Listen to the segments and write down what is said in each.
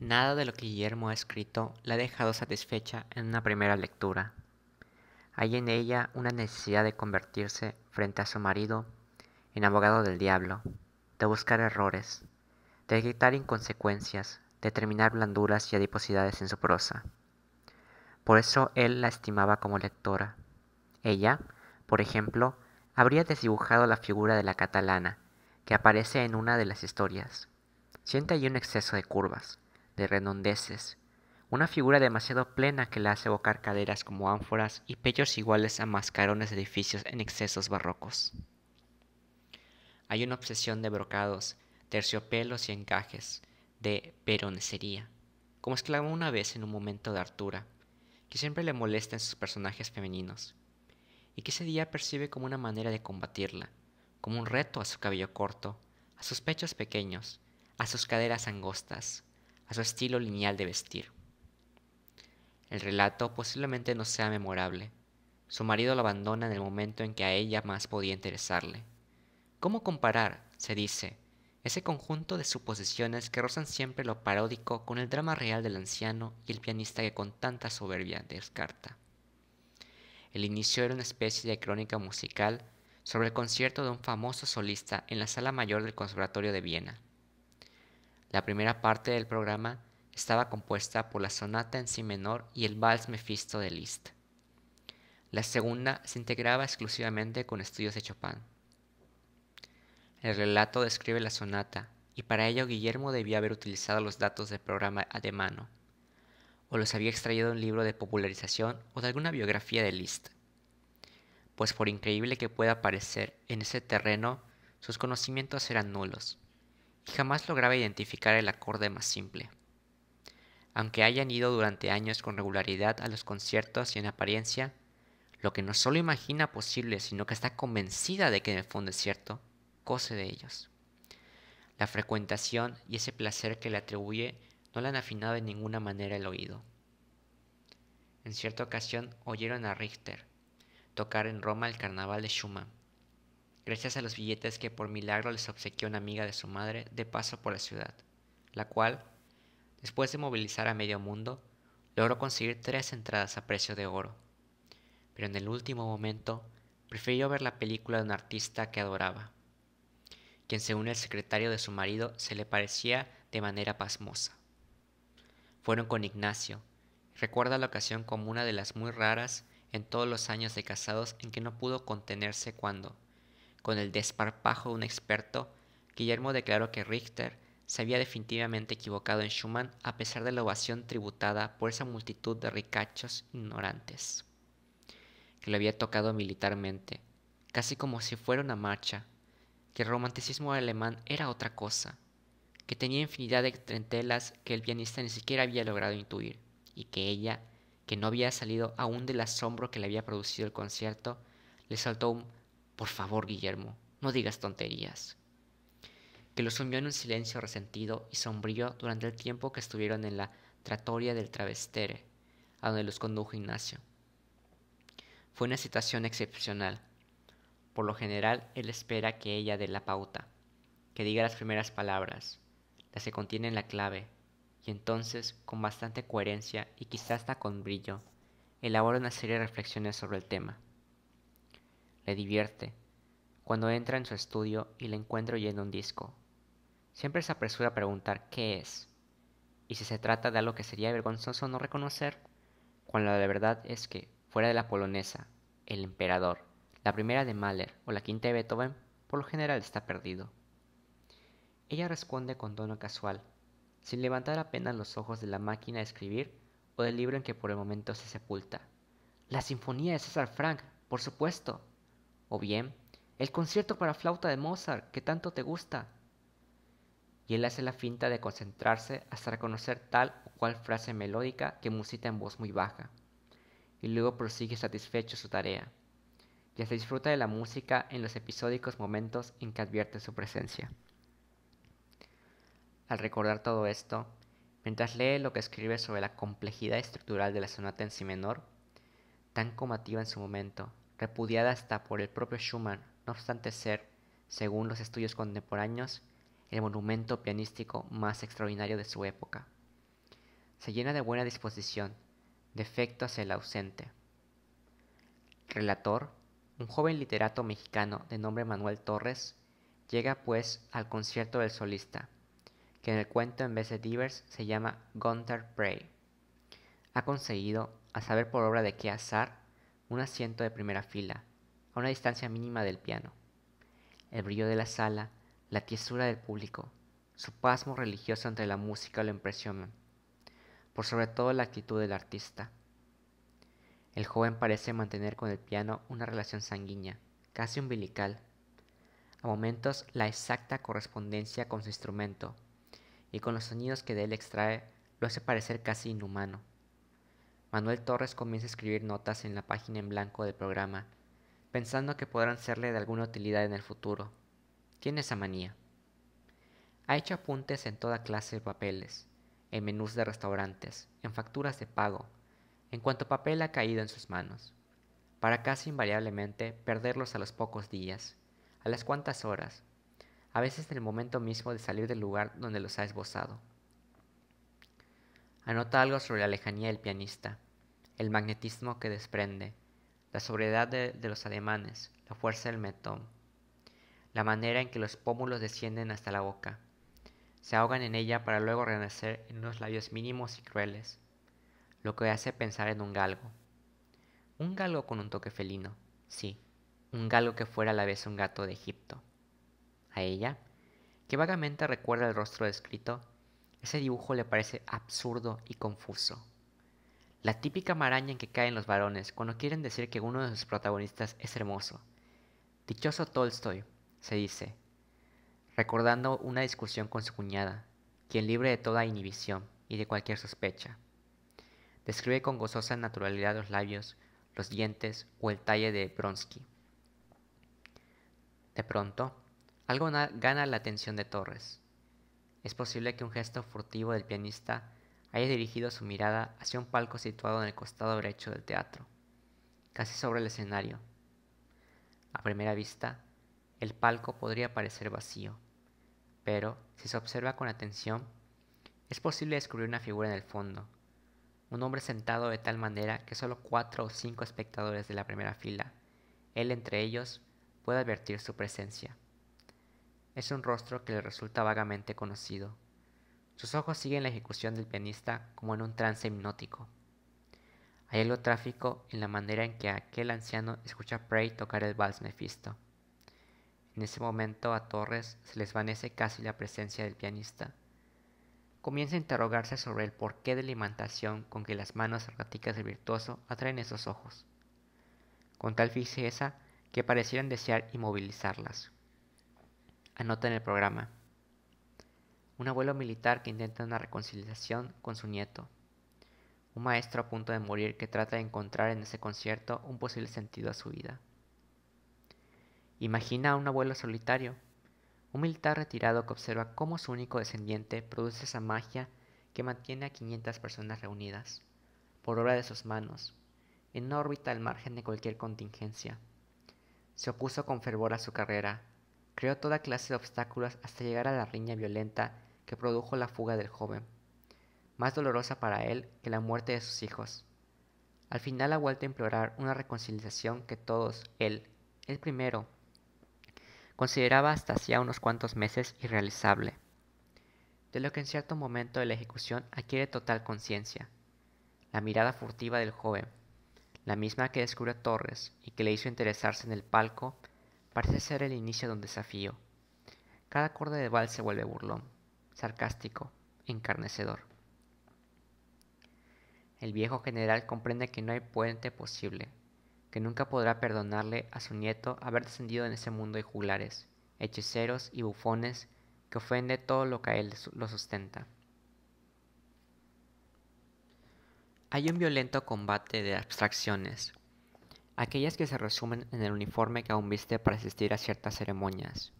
Nada de lo que Guillermo ha escrito la ha dejado satisfecha en una primera lectura. Hay en ella una necesidad de convertirse, frente a su marido, en abogado del diablo, de buscar errores, de detectar inconsecuencias, de determinar blanduras y adiposidades en su prosa. Por eso él la estimaba como lectora. Ella, por ejemplo, habría desdibujado la figura de la catalana, que aparece en una de las historias. Siente allí un exceso de curvas, de redondeces, una figura demasiado plena que la hace evocar caderas como ánforas y pechos iguales a mascarones de edificios en excesos barrocos. Hay una obsesión de brocados, terciopelos y encajes, de peronesería, como exclamó una vez en un momento de hartura, que siempre le molesta en sus personajes femeninos, y que ese día percibe como una manera de combatirla, como un reto a su cabello corto, a sus pechos pequeños, a sus caderas angostas, a su estilo lineal de vestir. El relato posiblemente no sea memorable. Su marido la abandona en el momento en que a ella más podía interesarle. ¿Cómo comparar, se dice, ese conjunto de suposiciones que rozan siempre lo paródico con el drama real del anciano y el pianista que con tanta soberbia descarta? El inicio era una especie de crónica musical sobre el concierto de un famoso solista en la sala mayor del Conservatorio de Viena. La primera parte del programa estaba compuesta por la sonata en si menor y el vals Mefisto de Liszt. La segunda se integraba exclusivamente con estudios de Chopin. El relato describe la sonata, y para ello Guillermo debía haber utilizado los datos del programa de mano, o los había extraído de un libro de popularización o de alguna biografía de Liszt. Pues por increíble que pueda parecer, en ese terreno sus conocimientos eran nulos, y jamás lograba identificar el acorde más simple. Aunque hayan ido durante años con regularidad a los conciertos y en apariencia, lo que no solo imagina posible, sino que está convencida de que en el fondo es cierto, cose de ellos. La frecuentación y ese placer que le atribuye no le han afinado de ninguna manera el oído. En cierta ocasión oyeron a Richter tocar en Roma el carnaval de Schumann, gracias a los billetes que por milagro les obsequió una amiga de su madre de paso por la ciudad, la cual, después de movilizar a medio mundo, logró conseguir 3 entradas a precio de oro. Pero en el último momento prefirió ver la película de un artista que adoraba, quien según el secretario de su marido se le parecía de manera pasmosa. Fueron con Ignacio, y recuerda la ocasión como una de las muy raras en todos los años de casados en que no pudo contenerse cuando, con el desparpajo de un experto, Guillermo declaró que Richter se había definitivamente equivocado en Schumann a pesar de la ovación tributada por esa multitud de ricachos ignorantes, que le había tocado militarmente, casi como si fuera una marcha, que el romanticismo alemán era otra cosa, que tenía infinidad de trentelas que el pianista ni siquiera había logrado intuir, y que ella, que no había salido aún del asombro que le había producido el concierto, le saltó un «Por favor, Guillermo, no digas tonterías», que lo sumió en un silencio resentido y sombrío durante el tiempo que estuvieron en la trattoria del Travestere, a donde los condujo Ignacio. Fue una situación excepcional. Por lo general, él espera que ella dé la pauta, que diga las primeras palabras, las que contienen la clave, y entonces, con bastante coherencia y quizás hasta con brillo, elabora una serie de reflexiones sobre el tema. Le divierte cuando entra en su estudio y la encuentra oyendo un disco. Siempre se apresura a preguntar qué es, y si se trata de algo que sería vergonzoso no reconocer, cuando la verdad es que, fuera de la polonesa, el emperador, la primera de Mahler o la quinta de Beethoven, por lo general está perdido. Ella responde con tono casual, sin levantar apenas los ojos de la máquina de escribir o del libro en que por el momento se sepulta. La sinfonía de César Franck, por supuesto. O bien, el concierto para flauta de Mozart, que tanto te gusta. Y él hace la finta de concentrarse hasta reconocer tal o cual frase melódica que musita en voz muy baja. Y luego prosigue satisfecho su tarea. Y hasta disfruta de la música en los episódicos momentos en que advierte su presencia. Al recordar todo esto, mientras lee lo que escribe sobre la complejidad estructural de la sonata en si menor, tan combativa en su momento, repudiada hasta por el propio Schumann, no obstante ser, según los estudios contemporáneos, el monumento pianístico más extraordinario de su época, se llena de buena disposición, de afecto hacia el ausente. Relator, un joven literato mexicano de nombre Manuel Torres, llega pues al concierto del solista, que en el cuento en vez de Divers se llama Gunther Prey. Ha conseguido, a saber por obra de qué azar, un asiento de primera fila, a una distancia mínima del piano. El brillo de la sala, la tiesura del público, su pasmo religioso entre la música lo impresionan, por sobre todo la actitud del artista. El joven parece mantener con el piano una relación sanguínea, casi umbilical, a momentos la exacta correspondencia con su instrumento, y con los sonidos que de él extrae lo hace parecer casi inhumano. Manuel Torres comienza a escribir notas en la página en blanco del programa, pensando que podrán serle de alguna utilidad en el futuro. Tiene esa manía. Ha hecho apuntes en toda clase de papeles, en menús de restaurantes, en facturas de pago, en cuanto papel ha caído en sus manos, para casi invariablemente perderlos a los pocos días, a las cuantas horas, a veces en el momento mismo de salir del lugar donde los ha esbozado. Anota algo sobre la lejanía del pianista, el magnetismo que desprende, la sobriedad de los ademanes, la fuerza del mentón, la manera en que los pómulos descienden hasta la boca, se ahogan en ella para luego renacer en unos labios mínimos y crueles, lo que hace pensar en un galgo con un toque felino, sí, un galgo que fuera a la vez un gato de Egipto. A ella, que vagamente recuerda el rostro descrito, ese dibujo le parece absurdo y confuso. La típica maraña en que caen los varones cuando quieren decir que uno de sus protagonistas es hermoso. Dichoso Tolstoy, se dice, recordando una discusión con su cuñada, quien libre de toda inhibición y de cualquier sospecha. Describe con gozosa naturalidad los labios, los dientes o el talle de Bronsky. De pronto, algo gana la atención de Torres. Es posible que un gesto furtivo del pianista haya dirigido su mirada hacia un palco situado en el costado derecho del teatro, casi sobre el escenario. A primera vista, el palco podría parecer vacío, pero si se observa con atención, es posible descubrir una figura en el fondo, un hombre sentado de tal manera que solo 4 o 5 espectadores de la primera fila, él entre ellos, puede advertir su presencia. Es un rostro que le resulta vagamente conocido. Sus ojos siguen la ejecución del pianista como en un trance hipnótico. Hay algo trágico en la manera en que aquel anciano escucha a Prey tocar el vals Mefisto. En ese momento a Torres se le desvanece casi la presencia del pianista. Comienza a interrogarse sobre el porqué de la imantación con que las manos erráticas del virtuoso atraen esos ojos, con tal fijeza que parecieran desear inmovilizarlas. Anota en el programa: un abuelo militar que intenta una reconciliación con su nieto, un maestro a punto de morir que trata de encontrar en ese concierto un posible sentido a su vida. Imagina a un abuelo solitario, un militar retirado que observa cómo su único descendiente produce esa magia que mantiene a 500 personas reunidas, por obra de sus manos, en una órbita al margen de cualquier contingencia. Se opuso con fervor a su carrera, creó toda clase de obstáculos hasta llegar a la riña violenta que produjo la fuga del joven, más dolorosa para él que la muerte de sus hijos. Al final ha vuelto a implorar una reconciliación que todos, él primero, consideraba hasta hacía unos cuantos meses irrealizable, de lo que en cierto momento de la ejecución adquiere total conciencia. La mirada furtiva del joven, la misma que descubrió Torres y que le hizo interesarse en el palco, parece ser el inicio de un desafío. Cada acorde de vals se vuelve burlón, sarcástico, encarnecedor. El viejo general comprende que no hay puente posible, que nunca podrá perdonarle a su nieto haber descendido en ese mundo de juglares, hechiceros y bufones que ofende todo lo que a él lo sustenta. Hay un violento combate de abstracciones, aquellas que se resumen en el uniforme que aún viste para asistir a ciertas ceremonias,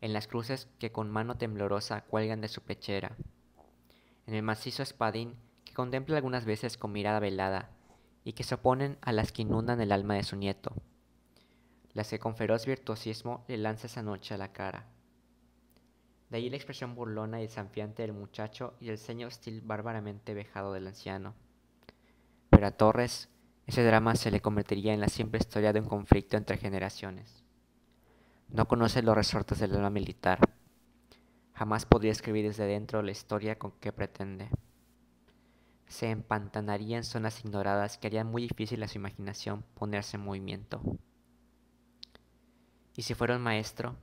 en las cruces que con mano temblorosa cuelgan de su pechera, en el macizo espadín que contempla algunas veces con mirada velada y que se oponen a las que inundan el alma de su nieto, las que con feroz virtuosismo le lanza esa noche a la cara. De ahí la expresión burlona y desafiante del muchacho y el ceño hostil bárbaramente vejado del anciano. Pero a Torres, ese drama se le convertiría en la simple historia de un conflicto entre generaciones. No conoce los resortes del alma militar. Jamás podría escribir desde dentro la historia con que pretende. Se empantanaría en zonas ignoradas que harían muy difícil a su imaginación ponerse en movimiento. Y si fuera un maestro,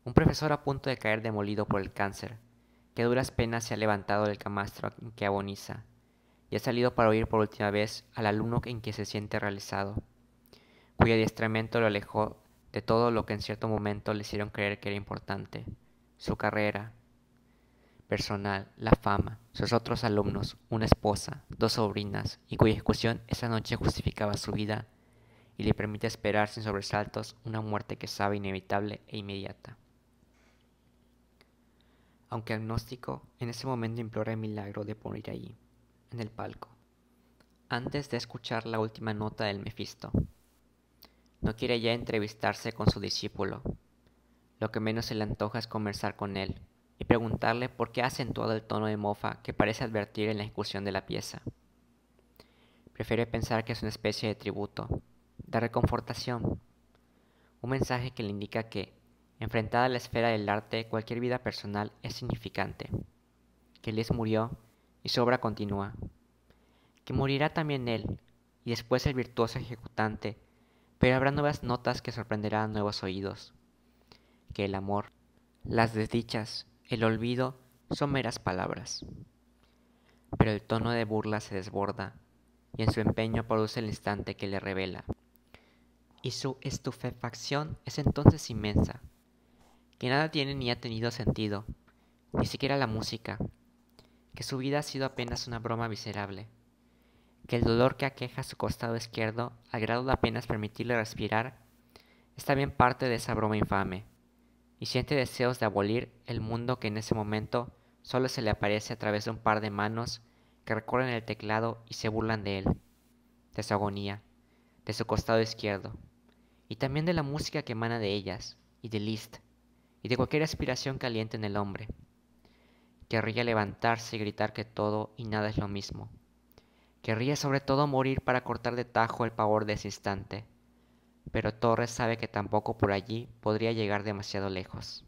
un profesor a punto de caer demolido por el cáncer, que a duras penas se ha levantado del camastro en que agoniza, y ha salido para oír por última vez al alumno en que se siente realizado, cuyo adiestramiento lo alejó de todo lo que en cierto momento le hicieron creer que era importante, su carrera personal, la fama, sus otros alumnos, una esposa, dos sobrinas, y cuya ejecución esa noche justificaba su vida y le permite esperar sin sobresaltos una muerte que sabe inevitable e inmediata. Aunque agnóstico, en ese momento implora el milagro de morir allí, en el palco, antes de escuchar la última nota del Mefisto. No quiere ya entrevistarse con su discípulo. Lo que menos se le antoja es conversar con él y preguntarle por qué ha acentuado el tono de mofa que parece advertir en la ejecución de la pieza. Prefiere pensar que es una especie de tributo, de reconfortación, un mensaje que le indica que, enfrentada a la esfera del arte, cualquier vida personal es significante, que Liszt murió y su obra continúa, que morirá también él y después el virtuoso ejecutante, pero habrá nuevas notas que sorprenderán a nuevos oídos, que el amor, las desdichas, el olvido son meras palabras. Pero el tono de burla se desborda y en su empeño produce el instante que le revela. Y su estupefacción es entonces inmensa, que nada tiene ni ha tenido sentido, ni siquiera la música, que su vida ha sido apenas una broma miserable, que el dolor que aqueja su costado izquierdo, al grado de apenas permitirle respirar, es también parte de esa broma infame, y siente deseos de abolir el mundo que en ese momento solo se le aparece a través de un par de manos que recorren el teclado y se burlan de él, de su agonía, de su costado izquierdo, y también de la música que emana de ellas, y de Liszt, y de cualquier aspiración que aliente en el hombre. Querría levantarse y gritar que todo y nada es lo mismo. Querría sobre todo morir para cortar de tajo el pavor de ese instante, pero Torres sabe que tampoco por allí podría llegar demasiado lejos.